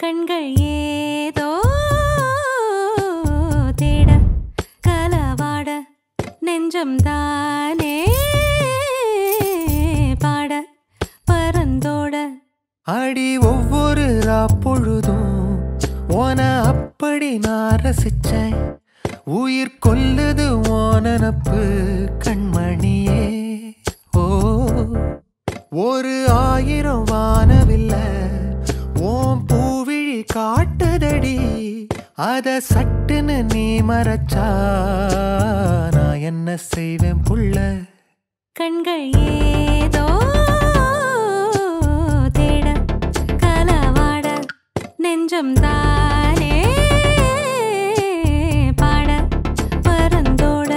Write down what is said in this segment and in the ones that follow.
கண்கள் ஏதோ தேட கலவாட நெஞ்சம் தானே பாட பரந்தோட அடி ஒவ்வொரு பொழுதும் ஓன அப்படி நான் ரசிச்சேன். உயிர் கொல்லுது ஓனப்பு கண்மணியே. ஓ ஒரு 1000 வானவில்ல ஓம் பூவிழி காட்டுதடி. அத சட்டுன்னு நீ மறைச்சா நான் என்ன செய்வேன் புள்ள. கண்கள் ஏதோ தேட கலவாட நெஞ்சம் தானே பாட பரந்தோட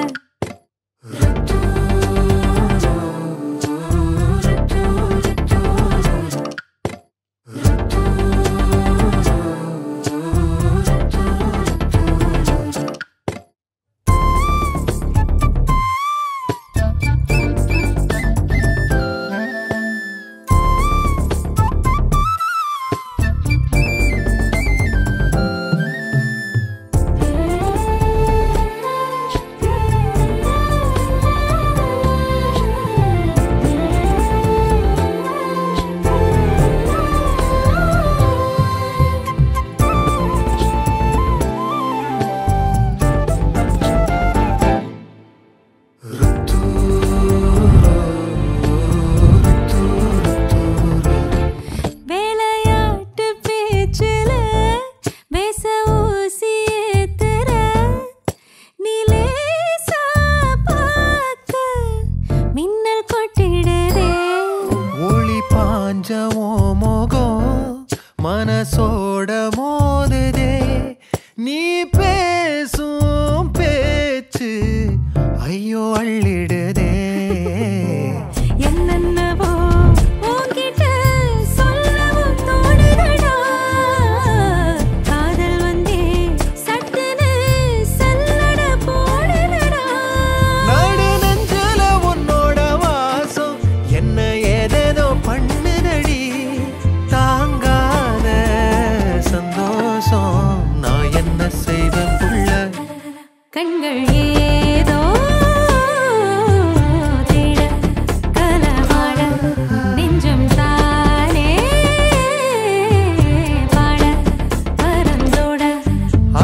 மனசோட மோதுதே நீ பேசும் பேச்சு ஐயோ அள்ளிடுதே. என்னென்னவோ உன்கிட்ட சொல்லவும் தோணுதடா. காதல் வந்தே சட்டுன்னு சல்லட போடுதடா. நடு நெஞ்சில உன்னோட வாசம் என்ன ஏதேதோ பண்ணுதடி. தாங்காத சந்தோஷம் நான் என்ன செய்வேன் புள்ள. கண்கள் ஏதோ தேட கலவாட நெஞ்சம் தானே பாட பரந்தோட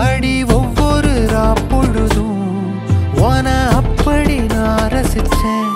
அடி ஒவ்வொரு பொழுதும் ஓன அப்படி நான் ரசிச்சேன்.